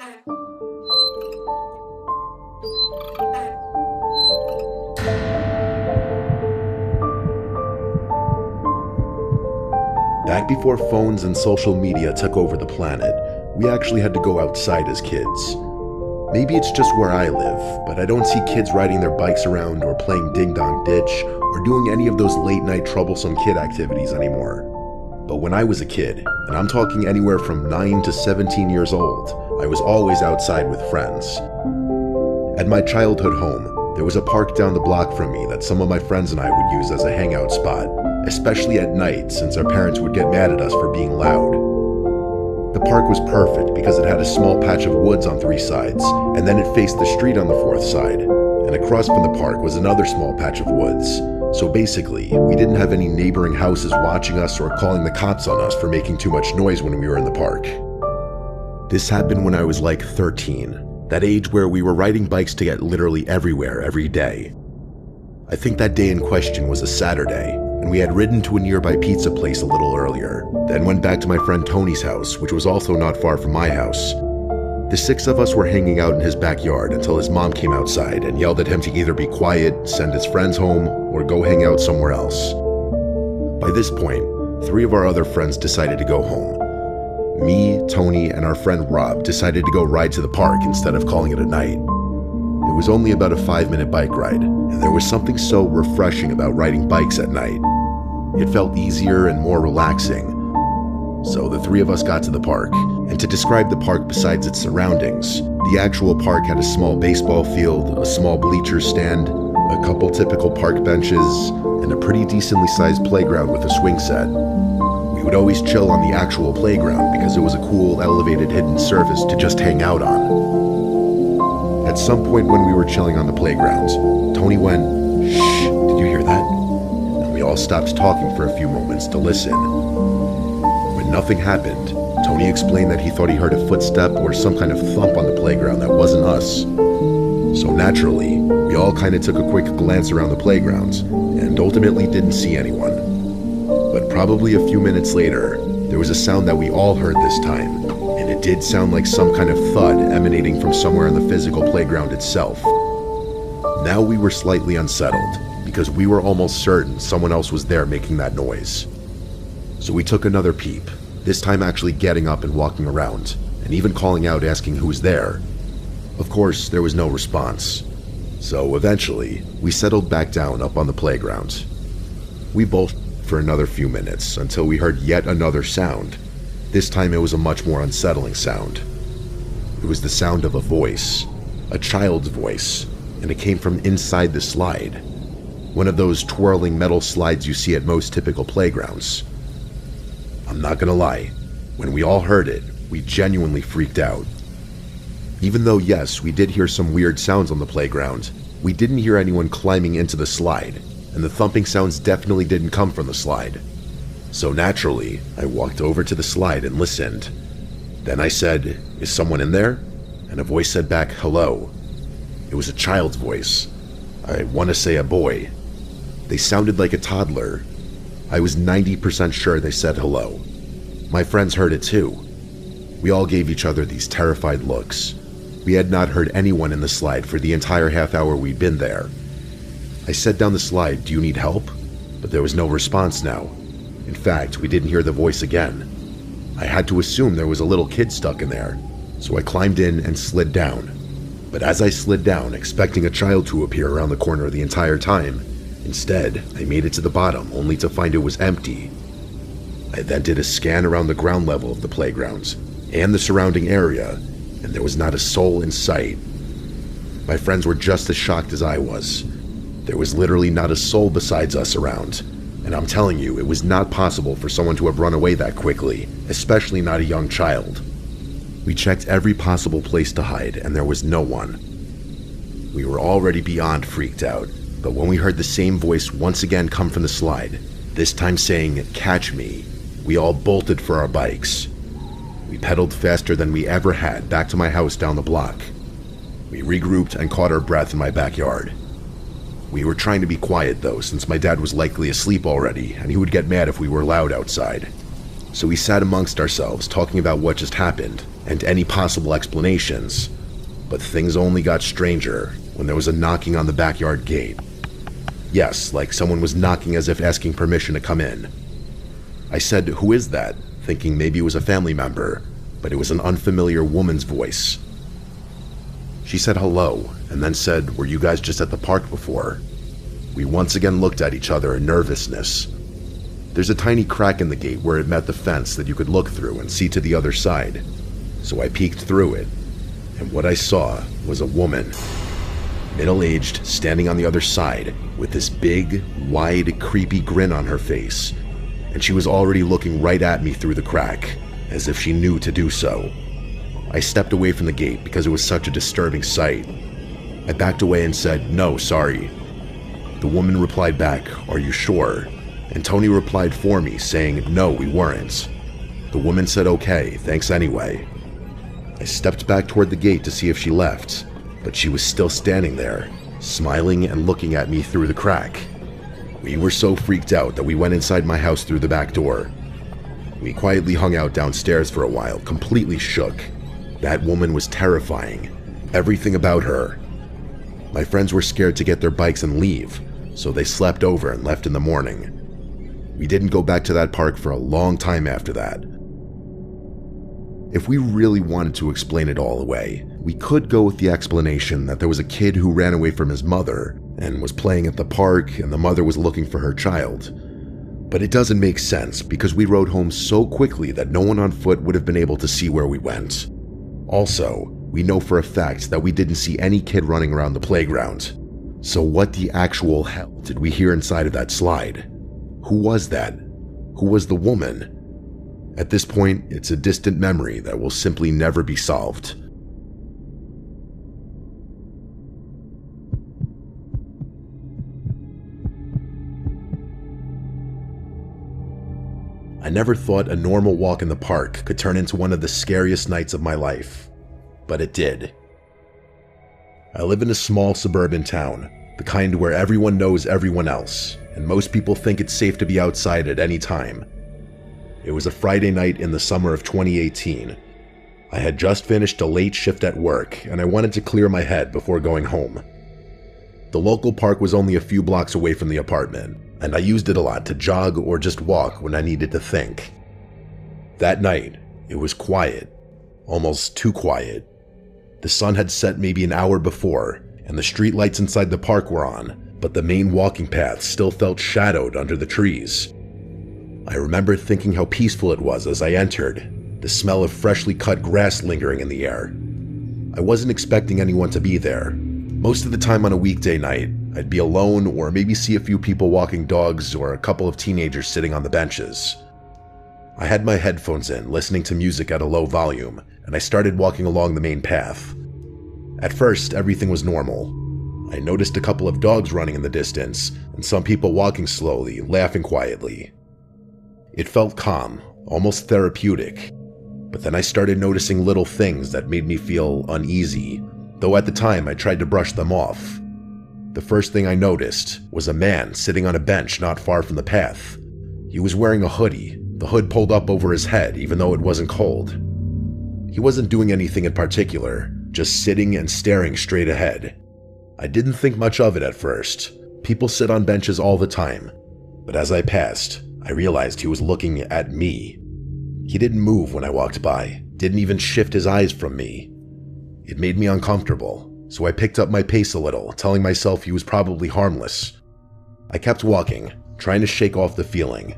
Back before phones and social media took over the planet, we actually had to go outside as kids. Maybe it's just where I live, but I don't see kids riding their bikes around or playing ding-dong ditch or doing any of those late-night troublesome kid activities anymore. But when I was a kid, and I'm talking anywhere from 9 to 17 years old, I was always outside with friends. At my childhood home, there was a park down the block from me that some of my friends and I would use as a hangout spot, especially at night since our parents would get mad at us for being loud. The park was perfect because it had a small patch of woods on 3 sides, and then it faced the street on the 4th side, and across from the park was another small patch of woods. So basically, we didn't have any neighboring houses watching us or calling the cops on us for making too much noise when we were in the park. This happened when I was like 13, that age where we were riding bikes to get literally everywhere every day. I think that day in question was a Saturday, and we had ridden to a nearby pizza place a little earlier, then went back to my friend Tony's house, which was also not far from my house. The 6 of us were hanging out in his backyard until his mom came outside and yelled at him to either be quiet, send his friends home, or go hang out somewhere else. By this point, 3 of our other friends decided to go home. Me, Tony, and our friend Rob decided to go ride to the park instead of calling it a night. It was only about a 5-minute bike ride, and there was something so refreshing about riding bikes at night. It felt easier and more relaxing. So the 3 of us got to the park, and to describe the park besides its surroundings, the actual park had a small baseball field, a small bleacher stand, a couple typical park benches, and a pretty decently sized playground with a swing set. We would always chill on the actual playground because it was a cool, elevated, hidden surface to just hang out on. At some point when we were chilling on the playground, Tony went, "Shh, did you hear that?" And we all stopped talking for a few moments to listen. When nothing happened, Tony explained that he thought he heard a footstep or some kind of thump on the playground that wasn't us. So naturally, we all kind of took a quick glance around the playground and ultimately didn't see anyone. But probably a few minutes later, there was a sound that we all heard this time, and it did sound like some kind of thud emanating from somewhere in the physical playground itself. Now we were slightly unsettled, because we were almost certain someone else was there making that noise. So we took another peep, this time actually getting up and walking around, and even calling out asking who was there. Of course, there was no response. So eventually, we settled back down up on the playground. We bolted for another few minutes until we heard yet another sound. This time it was a much more unsettling sound. It was the sound of a voice, a child's voice, and it came from inside the slide. One of those twirling metal slides you see at most typical playgrounds. I'm not gonna lie, when we all heard it, we genuinely freaked out. Even though yes, we did hear some weird sounds on the playground, we didn't hear anyone climbing into the slide, and the thumping sounds definitely didn't come from the slide. So naturally, I walked over to the slide and listened. Then I said, "Is someone in there?" And a voice said back, "Hello." It was a child's voice. I want to say a boy. They sounded like a toddler. I was 90% sure they said hello. My friends heard it too. We all gave each other these terrified looks. We had not heard anyone in the slide for the entire half hour we'd been there. I said down the slide, "Do you need help?" But there was no response now. In fact, we didn't hear the voice again. I had to assume there was a little kid stuck in there, so I climbed in and slid down. But as I slid down, expecting a child to appear around the corner the entire time, instead, I made it to the bottom only to find it was empty. I then did a scan around the ground level of the playground and the surrounding area, and there was not a soul in sight. My friends were just as shocked as I was. There was literally not a soul besides us around, and I'm telling you, it was not possible for someone to have run away that quickly, especially not a young child. We checked every possible place to hide, and there was no one. We were already beyond freaked out, but when we heard the same voice once again come from the slide, this time saying, "Catch me," we all bolted for our bikes. We pedaled faster than we ever had back to my house down the block. We regrouped and caught our breath in my backyard. We were trying to be quiet though, since my dad was likely asleep already, and he would get mad if we were loud outside. So we sat amongst ourselves talking about what just happened and any possible explanations. But things only got stranger when there was a knocking on the backyard gate. Yes, like someone was knocking as if asking permission to come in. I said, "Who is that?" thinking maybe it was a family member, but it was an unfamiliar woman's voice. She said hello, and then said, "Were you guys just at the park before?" We once again looked at each other in nervousness. There's a tiny crack in the gate where it met the fence that you could look through and see to the other side. So I peeked through it, and what I saw was a woman, middle-aged, standing on the other side with this big, wide, creepy grin on her face, and she was already looking right at me through the crack, as if she knew to do so. I stepped away from the gate because it was such a disturbing sight. I backed away and said, "No, sorry." The woman replied back, "Are you sure?" And Tony replied for me, saying, "No, we weren't." The woman said, "Okay, thanks anyway." I stepped back toward the gate to see if she left, but she was still standing there, smiling and looking at me through the crack. We were so freaked out that we went inside my house through the back door. We quietly hung out downstairs for a while, completely shook. That woman was terrifying. Everything about her. My friends were scared to get their bikes and leave, so they slept over and left in the morning. We didn't go back to that park for a long time after that. If we really wanted to explain it all away, we could go with the explanation that there was a kid who ran away from his mother and was playing at the park and the mother was looking for her child. But it doesn't make sense because we rode home so quickly that no one on foot would have been able to see where we went. Also, we know for a fact that we didn't see any kid running around the playground. So what the actual hell did we hear inside of that slide? Who was that? Who was the woman? At this point, it's a distant memory that will simply never be solved. I never thought a normal walk in the park could turn into one of the scariest nights of my life, but it did. I live in a small suburban town, the kind where everyone knows everyone else, and most people think it's safe to be outside at any time. It was a Friday night in the summer of 2018. I had just finished a late shift at work, and I wanted to clear my head before going home. The local park was only a few blocks away from the apartment, and I used it a lot to jog or just walk when I needed to think. That night, it was quiet, almost too quiet. The sun had set maybe an hour before, and the street lights inside the park were on, but the main walking path still felt shadowed under the trees. I remember thinking how peaceful it was as I entered, the smell of freshly cut grass lingering in the air. I wasn't expecting anyone to be there. Most of the time on a weekday night, I'd be alone or maybe see a few people walking dogs or a couple of teenagers sitting on the benches. I had my headphones in, listening to music at a low volume, and I started walking along the main path. At first, everything was normal. I noticed a couple of dogs running in the distance, and some people walking slowly, laughing quietly. It felt calm, almost therapeutic, but then I started noticing little things that made me feel uneasy, though at the time I tried to brush them off. The first thing I noticed was a man sitting on a bench not far from the path. He was wearing a hoodie, the hood pulled up over his head even though it wasn't cold. He wasn't doing anything in particular, just sitting and staring straight ahead. I didn't think much of it at first. People sit on benches all the time, but as I passed, I realized he was looking at me. He didn't move when I walked by, didn't even shift his eyes from me. It made me uncomfortable, so I picked up my pace a little, telling myself he was probably harmless. I kept walking, trying to shake off the feeling,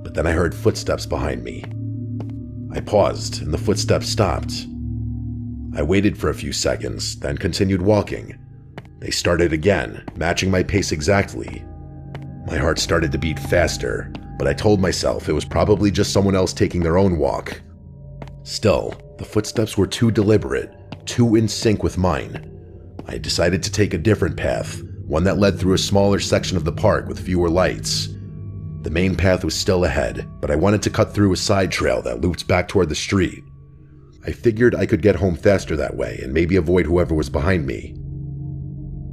but then I heard footsteps behind me. I paused, and the footsteps stopped. I waited for a few seconds, then continued walking. They started again, matching my pace exactly. My heart started to beat faster, but I told myself it was probably just someone else taking their own walk. Still, the footsteps were too deliberate, too in sync with mine. I decided to take a different path, one that led through a smaller section of the park with fewer lights. The main path was still ahead, but I wanted to cut through a side trail that looped back toward the street. I figured I could get home faster that way and maybe avoid whoever was behind me.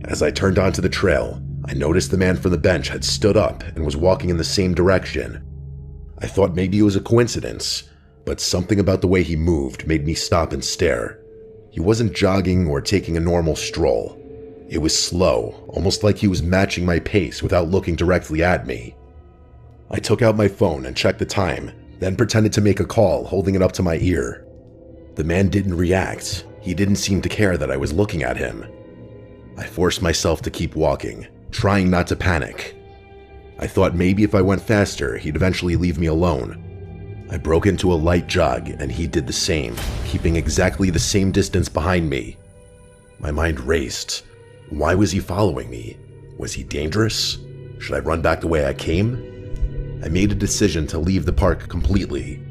As I turned onto the trail, I noticed the man from the bench had stood up and was walking in the same direction. I thought maybe it was a coincidence, but something about the way he moved made me stop and stare. He wasn't jogging or taking a normal stroll. It was slow, almost like he was matching my pace without looking directly at me. I took out my phone and checked the time, then pretended to make a call, holding it up to my ear. The man didn't react. He didn't seem to care that I was looking at him. I forced myself to keep walking, trying not to panic. I thought maybe if I went faster, he'd eventually leave me alone. I broke into a light jog, and he did the same, keeping exactly the same distance behind me. My mind raced. Why was he following me? Was he dangerous? Should I run back the way I came? I made a decision to leave the park completely.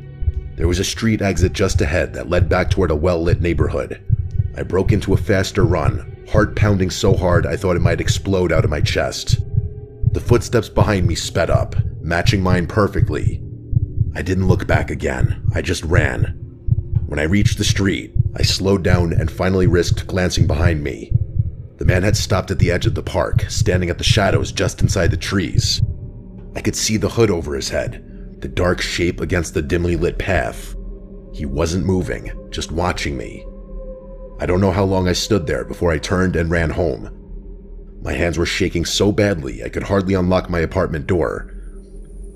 There was a street exit just ahead that led back toward a well-lit neighborhood. I broke into a faster run, heart pounding so hard I thought it might explode out of my chest. The footsteps behind me sped up, matching mine perfectly. I didn't look back again. I just ran. When I reached the street, I slowed down and finally risked glancing behind me. The man had stopped at the edge of the park, standing at the shadows just inside the trees. I could see the hood over his head, the dark shape against the dimly lit path. He wasn't moving, just watching me. I don't know how long I stood there before I turned and ran home. My hands were shaking so badly I could hardly unlock my apartment door.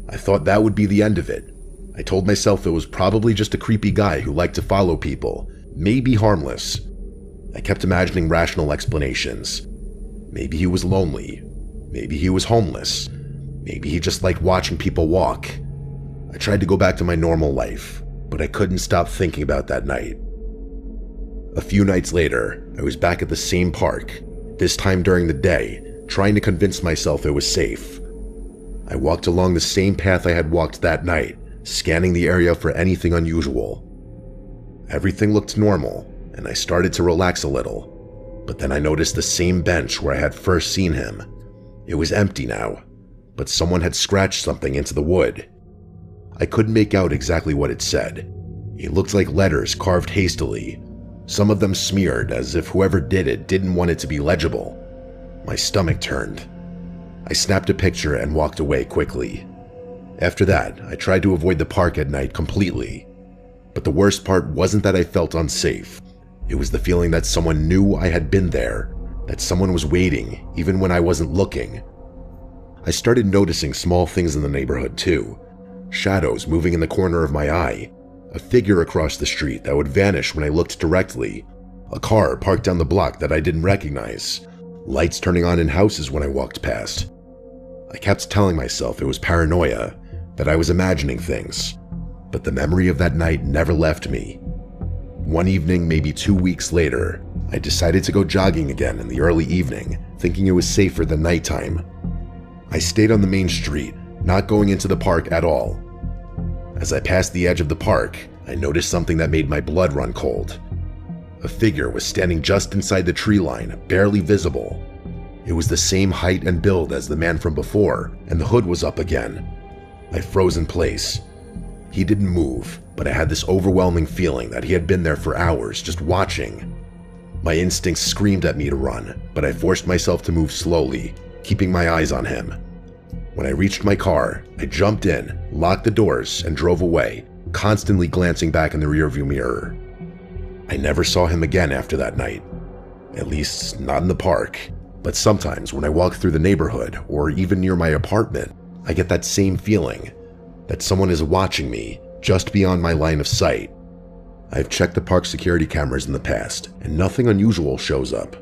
I thought that would be the end of it. I told myself it was probably just a creepy guy who liked to follow people, maybe harmless. I kept imagining rational explanations. Maybe he was lonely. Maybe he was homeless. Maybe he just liked watching people walk. I tried to go back to my normal life, but I couldn't stop thinking about that night. A few nights later, I was back at the same park, this time during the day, trying to convince myself it was safe. I walked along the same path I had walked that night, scanning the area for anything unusual. Everything looked normal, and I started to relax a little, but then I noticed the same bench where I had first seen him. It was empty now, but someone had scratched something into the wood. I couldn't make out exactly what it said. It looked like letters carved hastily, some of them smeared as if whoever did it didn't want it to be legible. My stomach turned. I snapped a picture and walked away quickly. After that, I tried to avoid the park at night completely. But the worst part wasn't that I felt unsafe. It was the feeling that someone knew I had been there, that someone was waiting even when I wasn't looking. I started noticing small things in the neighborhood too. Shadows moving in the corner of my eye, a figure across the street that would vanish when I looked directly, a car parked down the block that I didn't recognize, lights turning on in houses when I walked past. I kept telling myself it was paranoia, that I was imagining things, but the memory of that night never left me. One evening, maybe 2 weeks later, I decided to go jogging again in the early evening, thinking it was safer than nighttime. I stayed on the main street, not going into the park at all. As I passed the edge of the park, I noticed something that made my blood run cold. A figure was standing just inside the tree line, barely visible. It was the same height and build as the man from before, and the hood was up again. I froze in place. He didn't move, but I had this overwhelming feeling that he had been there for hours, just watching. My instincts screamed at me to run, but I forced myself to move slowly, keeping my eyes on him. When I reached my car, I jumped in, locked the doors, and drove away, constantly glancing back in the rearview mirror. I never saw him again after that night. At least, not in the park. But sometimes when I walk through the neighborhood, or even near my apartment, I get that same feeling, that someone is watching me, just beyond my line of sight. I've checked the park security cameras in the past, and nothing unusual shows up.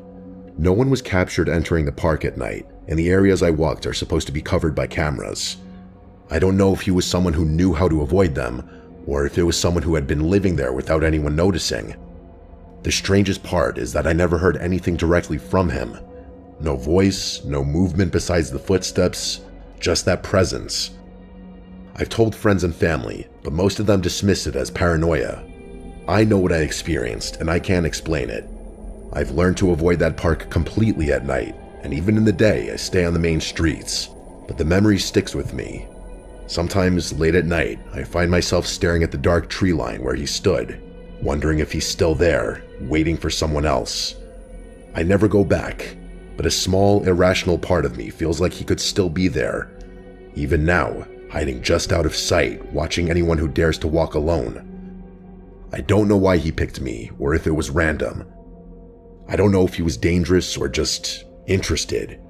No one was captured entering the park at night, and the areas I walked are supposed to be covered by cameras. I don't know if he was someone who knew how to avoid them, or if it was someone who had been living there without anyone noticing. The strangest part is that I never heard anything directly from him. No voice, no movement besides the footsteps, just that presence. I've told friends and family, but most of them dismiss it as paranoia. I know what I experienced, and I can't explain it. I've learned to avoid that park completely at night, and even in the day I stay on the main streets, but the memory sticks with me. Sometimes late at night, I find myself staring at the dark tree line where he stood, wondering if he's still there, waiting for someone else. I never go back, but a small, irrational part of me feels like he could still be there, even now, hiding just out of sight, watching anyone who dares to walk alone. I don't know why he picked me, or if it was random. I don't know if he was dangerous or just interested.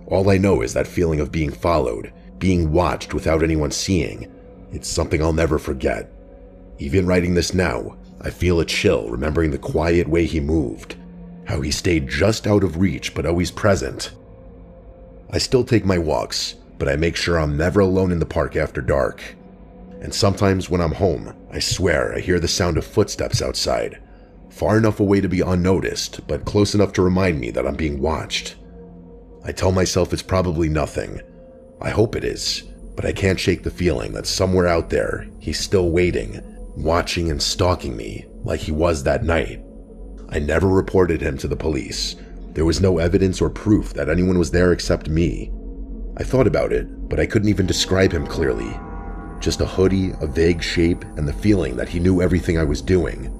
All I know is that feeling of being followed, being watched without anyone seeing. It's something I'll never forget. Even writing this now, I feel a chill remembering the quiet way he moved, how he stayed just out of reach but always present. I still take my walks, but I make sure I'm never alone in the park after dark. And sometimes when I'm home, I swear I hear the sound of footsteps outside, far enough away to be unnoticed, but close enough to remind me that I'm being watched. I tell myself it's probably nothing. I hope it is, but I can't shake the feeling that somewhere out there, he's still waiting, watching and stalking me like he was that night. I never reported him to the police. There was no evidence or proof that anyone was there except me. I thought about it, but I couldn't even describe him clearly. Just a hoodie, a vague shape, and the feeling that he knew everything I was doing.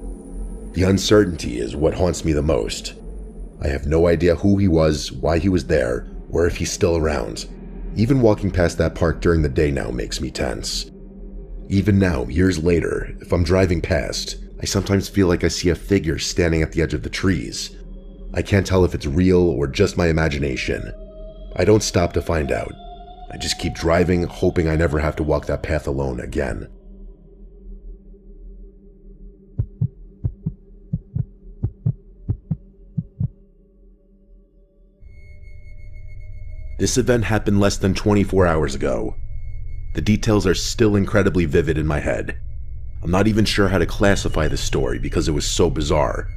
The uncertainty is what haunts me the most. I have no idea who he was, why he was there, or if he's still around. Even walking past that park during the day now makes me tense. Even now, years later, if I'm driving past, I sometimes feel like I see a figure standing at the edge of the trees. I can't tell if it's real or just my imagination. I don't stop to find out. I just keep driving, hoping I never have to walk that path alone again. This event happened less than 24 hours ago. The details are still incredibly vivid in my head. I'm not even sure how to classify this story because it was so bizarre.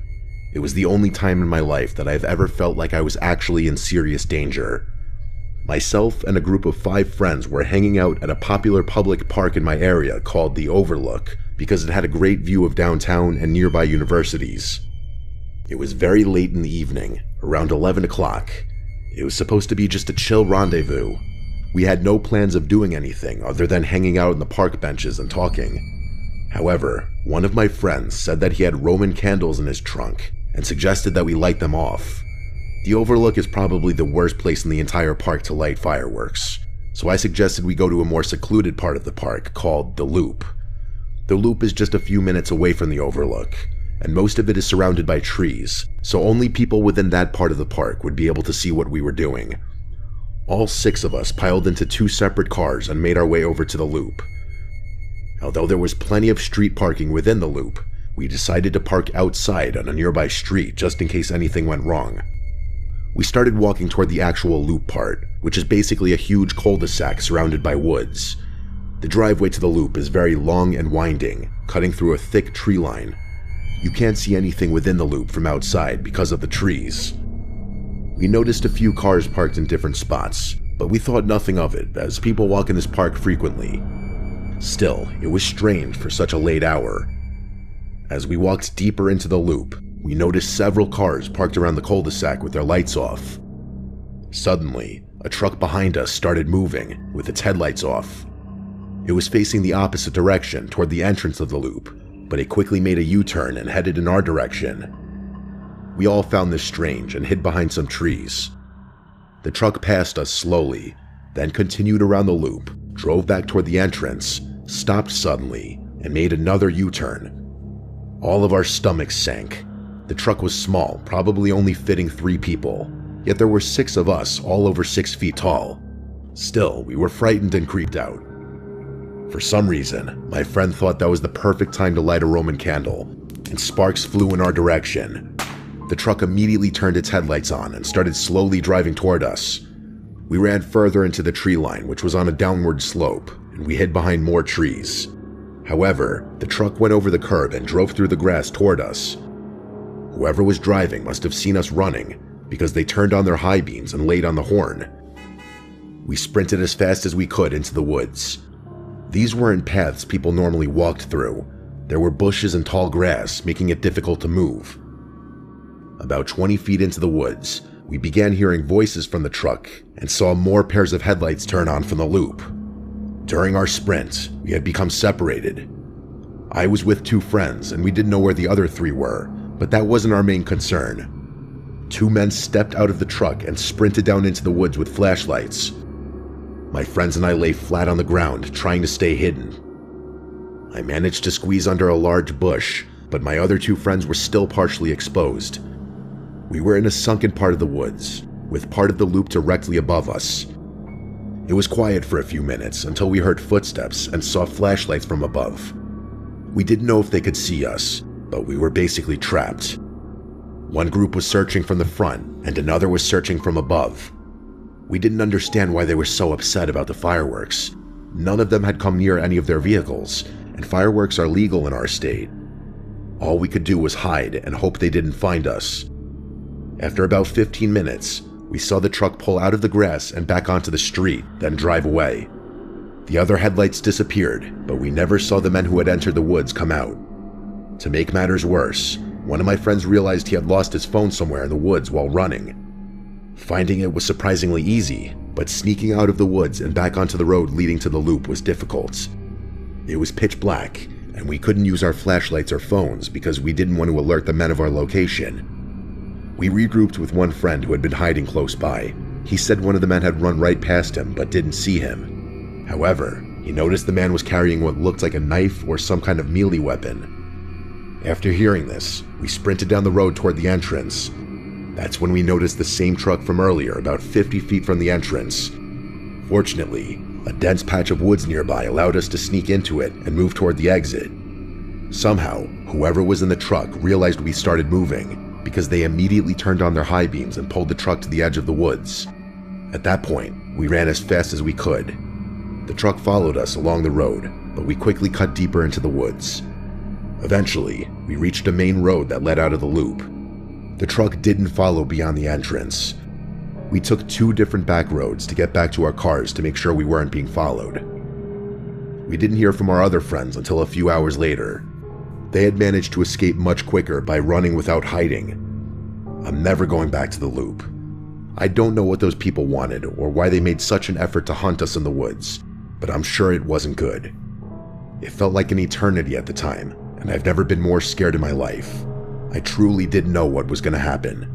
It was the only time in my life that I've ever felt like I was actually in serious danger. Myself and a group of 5 friends were hanging out at a popular public park in my area called the Overlook because it had a great view of downtown and nearby universities. It was very late in the evening, around 11 o'clock. It was supposed to be just a chill rendezvous. We had no plans of doing anything other than hanging out on the park benches and talking. However, one of my friends said that he had Roman candles in his trunk and suggested that we light them off. The Overlook is probably the worst place in the entire park to light fireworks, so I suggested we go to a more secluded part of the park called the Loop. The Loop is just a few minutes away from the Overlook, and most of it is surrounded by trees, so only people within that part of the park would be able to see what we were doing. All 6 of us piled into 2 separate cars and made our way over to the Loop. Although there was plenty of street parking within the Loop, we decided to park outside on a nearby street just in case anything went wrong. We started walking toward the actual Loop part, which is basically a huge cul-de-sac surrounded by woods. The driveway to the Loop is very long and winding, cutting through a thick tree line. You can't see anything within the Loop from outside because of the trees. We noticed a few cars parked in different spots, but we thought nothing of it as people walk in this park frequently. Still, it was strange for such a late hour. As we walked deeper into the Loop, we noticed several cars parked around the cul-de-sac with their lights off. Suddenly, a truck behind us started moving, with its headlights off. It was facing the opposite direction toward the entrance of the Loop, but it quickly made a U-turn and headed in our direction. We all found this strange and hid behind some trees. The truck passed us slowly, then continued around the Loop, drove back toward the entrance, stopped suddenly, and made another U-turn. All of our stomachs sank. The truck was small, probably only fitting 3 people, yet there were 6 of us, all over 6 feet tall. Still, we were frightened and creeped out. For some reason, my friend thought that was the perfect time to light a Roman candle, and sparks flew in our direction. The truck immediately turned its headlights on and started slowly driving toward us. We ran further into the tree line, which was on a downward slope, and we hid behind more trees. However, the truck went over the curb and drove through the grass toward us. Whoever was driving must have seen us running, because they turned on their high beams and laid on the horn. We sprinted as fast as we could into the woods. These weren't paths people normally walked through. There were bushes and tall grass, making it difficult to move. About 20 feet into the woods, we began hearing voices from the truck and saw more pairs of headlights turn on from the Loop. During our sprint, we had become separated. I was with 2 friends and we didn't know where the other 3 were, but that wasn't our main concern. 2 men stepped out of the truck and sprinted down into the woods with flashlights. My friends and I lay flat on the ground, trying to stay hidden. I managed to squeeze under a large bush, but my other two friends were still partially exposed. We were in a sunken part of the woods, with part of the loop directly above us. It was quiet for a few minutes until we heard footsteps and saw flashlights from above. We didn't know if they could see us, but we were basically trapped. One group was searching from the front, and another was searching from above. We didn't understand why they were so upset about the fireworks. None of them had come near any of their vehicles, and fireworks are legal in our state. All we could do was hide and hope they didn't find us. After about 15 minutes, we saw the truck pull out of the grass and back onto the street, then drive away. The other headlights disappeared, but we never saw the men who had entered the woods come out. To make matters worse, one of my friends realized he had lost his phone somewhere in the woods while running. Finding it was surprisingly easy, but sneaking out of the woods and back onto the road leading to the loop was difficult. It was pitch black, and we couldn't use our flashlights or phones because we didn't want to alert the men of our location. We regrouped with one friend who had been hiding close by. He said one of the men had run right past him but didn't see him. However, he noticed the man was carrying what looked like a knife or some kind of melee weapon. After hearing this, we sprinted down the road toward the entrance. That's when we noticed the same truck from earlier, about 50 feet from the entrance. Fortunately, a dense patch of woods nearby allowed us to sneak into it and move toward the exit. Somehow, whoever was in the truck realized we started moving, because they immediately turned on their high beams and pulled the truck to the edge of the woods. At that point, we ran as fast as we could. The truck followed us along the road, but we quickly cut deeper into the woods. Eventually, we reached a main road that led out of the loop. The truck didn't follow beyond the entrance. We took 2 different back roads to get back to our cars to make sure we weren't being followed. We didn't hear from our other friends until a few hours later. They had managed to escape much quicker by running without hiding. I'm never going back to the loop. I don't know what those people wanted or why they made such an effort to hunt us in the woods, but I'm sure it wasn't good. It felt like an eternity at the time, and I've never been more scared in my life. I truly didn't know what was going to happen.